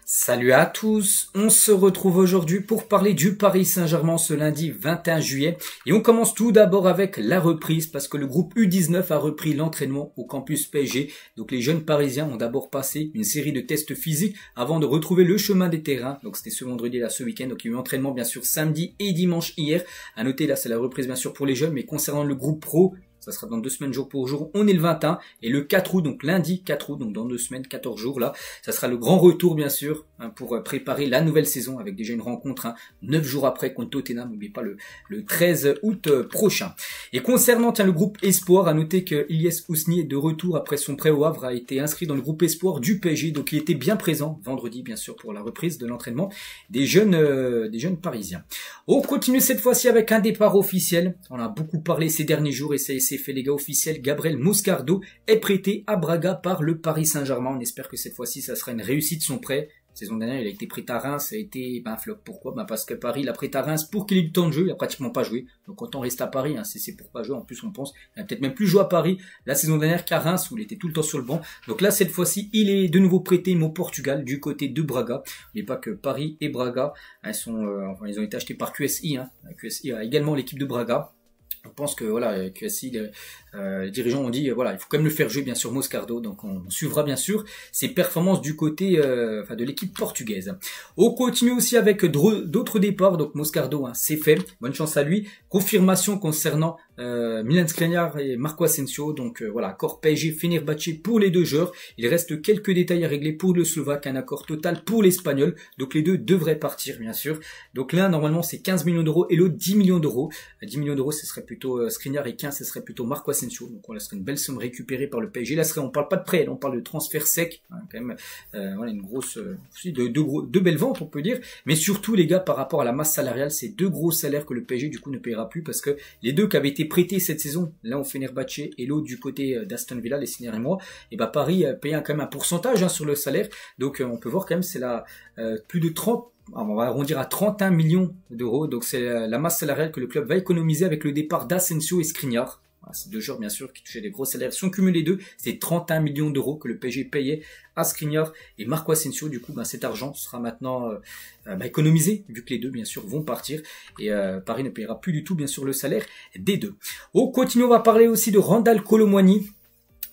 Salut à tous, on se retrouve aujourd'hui pour parler du Paris Saint-Germain ce lundi 21 juillet et on commence tout d'abord avec la reprise parce que le groupe U19 a repris l'entraînement au campus PSG. Donc les jeunes parisiens ont d'abord passé une série de tests physiques avant de retrouver le chemin des terrains. Donc c'était ce vendredi là, ce week-end, donc il y a eu entraînement bien sûr samedi et dimanche hier. À noter là c'est la reprise bien sûr pour les jeunes, mais concernant le groupe pro, ça sera dans 2 semaines jour pour jour. On est le 21 et le 4 août, donc lundi 4 août, donc dans 2 semaines, 14 jours là. Ça sera le grand retour bien sûr pour préparer la nouvelle saison avec déjà une rencontre 9 jours après contre Tottenham. N'oubliez pas le 13 août prochain. Et concernant le groupe Espoir, à noter que Ilyes Ousni est de retour après son prêt au Havre, a été inscrit dans le groupe Espoir du PSG. Donc il était bien présent vendredi bien sûr pour la reprise de l'entraînement des jeunes parisiens. On continue cette fois-ci avec un départ officiel. On a beaucoup parlé ces derniers jours et c'est fait les gars officiels. Gabriel Moscardo est prêté à Braga par le Paris Saint-Germain. On espère que cette fois-ci ça sera une réussite son prêt. Saison dernière, il a été prêté à Reims, ça a été un flop. Pourquoi? Parce que Paris l'a prêté à Reims pour qu'il ait du temps de jeu, il a pratiquement pas joué. Donc autant rester à Paris, c'est pour pas jouer. En plus, on pense qu'il a peut-être même plus joué à Paris la saison dernière qu'à Reims où il était tout le temps sur le banc. Donc là, cette fois-ci, il est de nouveau prêté au Portugal du côté de Braga. N'oubliez pas que Paris et Braga, ils ont été achetés par QSI. QSI a également l'équipe de Braga. On pense que voilà, QSI, les dirigeants ont dit voilà, il faut quand même le faire jouer bien sûr Moscardo, donc on suivra bien sûr ses performances du côté de l'équipe portugaise. On continue aussi avec d'autres départs, donc Moscardo c'est fait, bonne chance à lui. Confirmation concernant Milan Skriniar et Marco Asensio, donc voilà, accord PSG Fenerbahçe pour les deux joueurs. Il reste quelques détails à régler pour le Slovaque, un accord total pour l'Espagnol, donc les deux devraient partir bien sûr. Donc l'un normalement c'est 15 millions d'euros et l'autre 10 millions d'euros. 10 millions d'euros ce serait plutôt Skriniar et 15 ce serait plutôt Marco Asensio, donc on serait une belle somme récupérée par le PSG. Là on parle pas de prêt, on parle de transfert sec, quand même voilà, une grosse deux belles ventes on peut dire, mais surtout les gars par rapport à la masse salariale, c'est deux gros salaires que le PSG du coup ne paiera plus parce que les deux qui avaient été prêtés cette saison, l'un au Fenerbahçe et l'autre du côté d'Aston Villa les 6 derniers mois, et Paris paye quand même un pourcentage sur le salaire, donc on peut voir quand même c'est là plus de 30, on va arrondir à 31 millions d'euros, donc c'est la masse salariale que le club va économiser avec le départ d'Asensio et Skriniar. Ces deux joueurs bien sûr qui touchaient des gros salaires, si on cumule les deux, c'est 31 millions d'euros que le PSG payait à Skriniar et Marco Asensio. Du coup cet argent sera maintenant économisé vu que les deux bien sûr vont partir et Paris ne payera plus du tout bien sûr le salaire des deux. On continue, on va parler aussi de Randal Kolo Muani.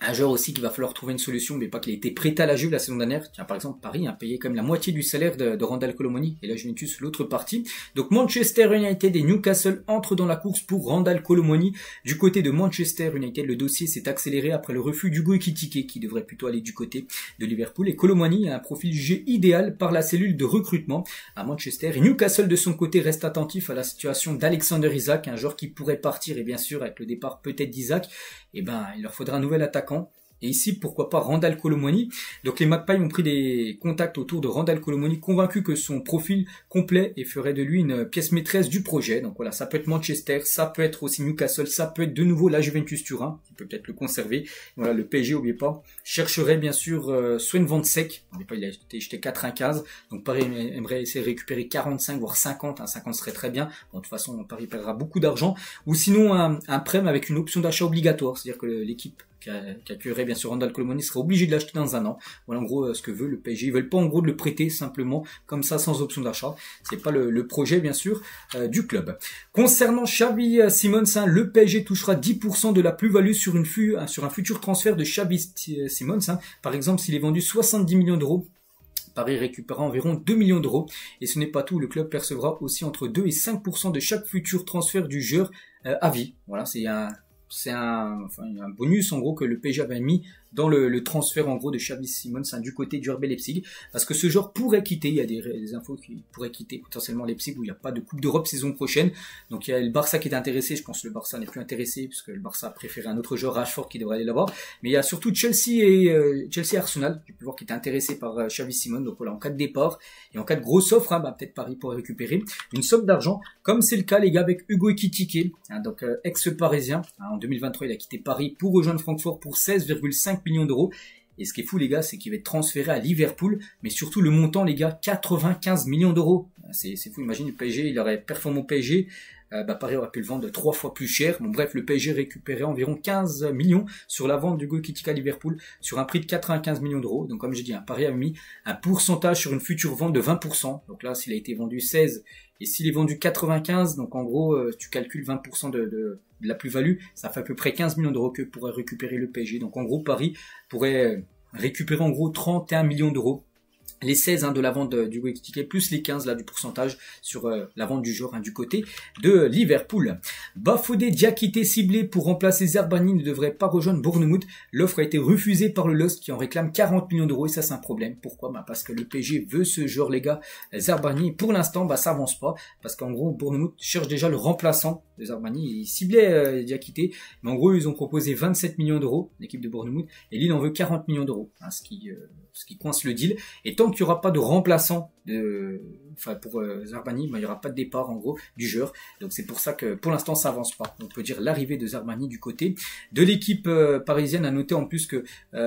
Un joueur aussi qu'il va falloir trouver une solution, mais pas qu'il ait été prêté à la Juve la saison dernière. Tiens, par exemple, Paris a payé quand même la moitié du salaire de Randal Kolo Muani et la Juventus l'autre partie. Donc Manchester United et Newcastle entrent dans la course pour Randal Kolo Muani. Du côté de Manchester United, le dossier s'est accéléré après le refus d'Hugo Ekitike qui devrait plutôt aller du côté de Liverpool. Et Kolo Muani a un profil jugé idéal par la cellule de recrutement à Manchester. Et Newcastle de son côté reste attentif à la situation d'Alexander Isak, un joueur qui pourrait partir et bien sûr avec le départ peut-être d'Isak, il leur faudra un nouvel attaquant. Et ici, pourquoi pas Randal Kolo Muani. Donc les Magpies ont pris des contacts autour de Randal Kolo Muani, convaincus que son profil complet et ferait de lui une pièce maîtresse du projet. Donc voilà, ça peut être Manchester, ça peut être aussi Newcastle, ça peut être de nouveau la Juventus Turin, qui peut peut-être le conserver. Voilà, le PSG, n'oubliez pas, chercherait bien sûr Sven Van Seck. N'oubliez pas, il a été jeté 95, donc Paris aimerait essayer de récupérer 45 voire 50. 50 serait très bien. Bon, de toute façon, Paris perdra beaucoup d'argent. Ou sinon un prêt avec une option d'achat obligatoire, c'est-à-dire que l'équipe qui accueillerait bien sûr Randal Kolo Muani serait obligé de l'acheter dans un an. Voilà en gros ce que veut le PSG. Ils veulent pas en gros de le prêter simplement comme ça sans option d'achat. C'est pas le projet bien sûr du club. Concernant Xavi Simons, le PSG touchera 10% de la plus-value sur un futur transfert de Xavi Simons. Par exemple, s'il est vendu 70 millions d'euros, Paris récupérera environ 2 millions d'euros. Et ce n'est pas tout, le club percevra aussi entre 2 et 5% de chaque futur transfert du joueur à vie. Voilà, c'est un bonus en gros que le PSG avait mis dans le transfert en gros de Xavi Simons du côté du RB Leipzig, parce que ce joueur pourrait quitter, il y a des infos qui pourraient quitter potentiellement Leipzig où il n'y a pas de Coupe d'Europe saison prochaine. Donc il y a le Barça qui est intéressé, je pense que le Barça n'est plus intéressé puisque le Barça a préféré un autre joueur, Rashford, qui devrait aller là-bas. Mais il y a surtout Chelsea et Arsenal, j'ai pu voir, qui étaient intéressés par Xavi Simons. Donc voilà, en cas de départ et en cas de grosse offre, peut-être Paris pourrait récupérer une somme d'argent, comme c'est le cas les gars avec Hugo Ekitike, donc ex-parisien. En 2023, il a quitté Paris pour rejoindre Francfort pour 16,5 millions d'euros. Et ce qui est fou les gars, c'est qu'il va être transféré à Liverpool, mais surtout le montant les gars, 95 millions d'euros. C'est fou, imagine le PSG, il aurait performé au PSG, Paris aurait pu le vendre 3 fois plus cher. Bon bref, le PSG récupérait environ 15 millions sur la vente d'Hugo Ekitike à Liverpool sur un prix de 95 millions d'euros. Donc comme j'ai dit, Paris a mis un pourcentage sur une future vente de 20%. Donc là, s'il a été vendu 16 et s'il est vendu 95, donc en gros, tu calcules 20% de la plus-value, ça fait à peu près 15 millions d'euros que pourrait récupérer le PSG. Donc en gros, Paris pourrait récupérer en gros 31 millions d'euros. Les 16 de la vente du Hugo Ekitike plus les 15 là du pourcentage sur la vente du joueur du côté de Liverpool. Bafodé Diakité ciblé pour remplacer Zerbani ne devrait pas rejoindre Bournemouth. L'offre a été refusée par le LOSC qui en réclame 40 millions d'euros et ça c'est un problème. Pourquoi? Parce que le PSG veut ce joueur les gars, Zerbani. Pour l'instant ça avance pas parce qu'en gros Bournemouth cherche déjà le remplaçant de Zerbani. Il ciblait Diakité mais en gros ils ont proposé 27 millions d'euros l'équipe de Bournemouth et Lille en veut 40 millions d'euros. Ce qui coince le deal. Et tant qu'il n'y aura pas de remplaçant pour Zerbani, il n'y aura pas de départ en gros du joueur. Donc c'est pour ça que pour l'instant ça avance pas. On peut dire l'arrivée de Zerbani du côté de l'équipe parisienne. À noter en plus que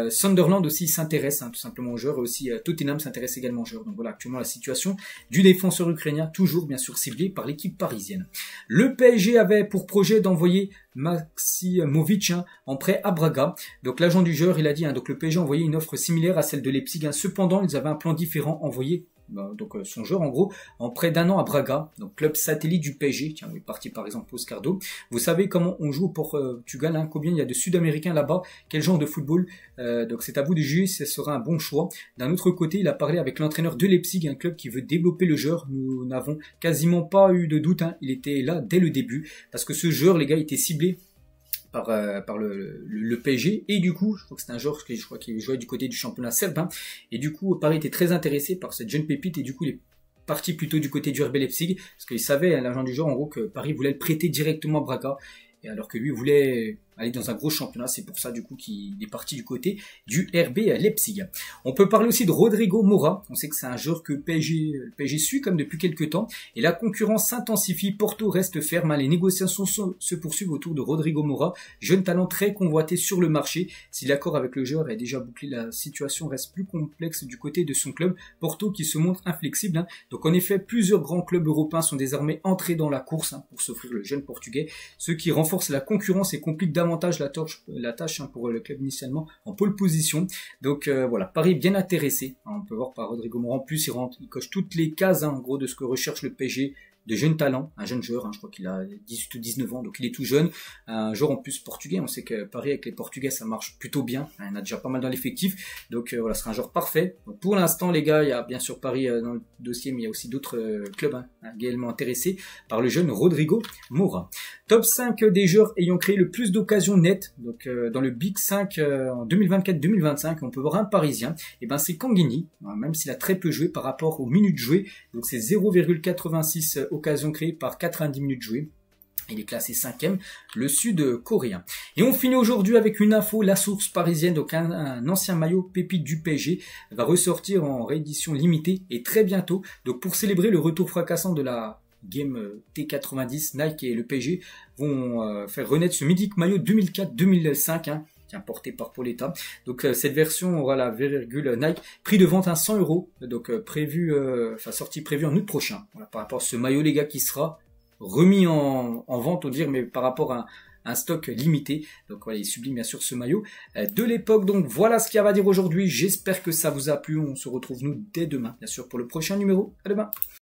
Sunderland aussi s'intéresse tout simplement au joueur et aussi Tottenham s'intéresse également au joueur. Donc voilà actuellement la situation du défenseur ukrainien toujours bien sûr ciblé par l'équipe parisienne. Le PSG avait pour projet d'envoyer Maximovic en prêt à Braga. Donc l'agent du joueur il a dit donc le PSG a envoyé une offre similaire à celle de Leipzig. Cependant ils avaient un plan différent envoyé son joueur en gros en près d'un an à Braga, donc club satellite du PSG. Tiens, il est parti par exemple Oscardo. Vous savez comment on joue au Portugal, combien il y a de Sud-Américains là-bas, quel genre de football, donc c'est à vous de juger si ce sera un bon choix. D'un autre côté, il a parlé avec l'entraîneur de Leipzig, un club qui veut développer le joueur. Nous n'avons quasiment pas eu de doute, il était là dès le début, parce que ce joueur les gars était ciblé par le PSG et du coup je crois que c'est un joueur que je crois qu'il jouait du côté du championnat serbe et du coup Paris était très intéressé par cette jeune pépite et du coup il est parti plutôt du côté du RB Leipzig parce qu'il savait l'agent du joueur en gros que Paris voulait le prêter directement à Braga et alors que lui voulait aller dans un gros championnat, c'est pour ça du coup qu'il est parti du côté du RB Leipzig. On peut parler aussi de Rodrigo Moura, on sait que c'est un joueur que le PSG suit comme depuis quelques temps, et la concurrence s'intensifie, Porto reste ferme, les négociations se poursuivent autour de Rodrigo Moura, jeune talent très convoité sur le marché. Si l'accord avec le joueur est déjà bouclé, la situation reste plus complexe du côté de son club, Porto qui se montre inflexible. Donc en effet, plusieurs grands clubs européens sont désormais entrés dans la course pour s'offrir le jeune portugais, ce qui renforce la concurrence et complique davantage la tâche pour le club initialement en pole position. Donc voilà, Paris est bien intéressé. On peut voir par Rodrigo Moura. En plus, il coche toutes les cases en gros de ce que recherche le PSG. De jeunes talents, un jeune joueur, je crois qu'il a 18 ou 19 ans, donc il est tout jeune, un joueur en plus portugais, on sait que Paris avec les Portugais ça marche plutôt bien, il y en a déjà pas mal dans l'effectif, donc voilà, ce sera un joueur parfait. Donc, pour l'instant les gars, il y a bien sûr Paris dans le dossier, mais il y a aussi d'autres clubs également intéressés par le jeune Rodrigo Moura. Top 5 des joueurs ayant créé le plus d'occasions nettes, donc dans le Big 5 en 2024-2025, on peut voir un Parisien, et c'est Canguigny, même s'il a très peu joué par rapport aux minutes jouées, donc c'est 0,86 occasion créée par 90 minutes jouées. Il est classé 5e, le sud-coréen. Et on finit aujourd'hui avec une info, la source parisienne, donc un ancien maillot pépite du PSG va ressortir en réédition limitée et très bientôt. Donc pour célébrer le retour fracassant de la Game T90, Nike et le PSG vont faire renaître ce mythique maillot 2004-2005, porté par Pauletta. Donc cette version aura la virgule Nike, prix de vente à 100 €, donc sortie prévue en août prochain. Voilà, par rapport à ce maillot les gars qui sera remis en vente, on dirait, mais par rapport à un stock limité. Donc voilà, il sublime bien sûr ce maillot de l'époque. Donc voilà ce qu'il y a à dire aujourd'hui. J'espère que ça vous a plu. On se retrouve nous dès demain, bien sûr, pour le prochain numéro. À demain.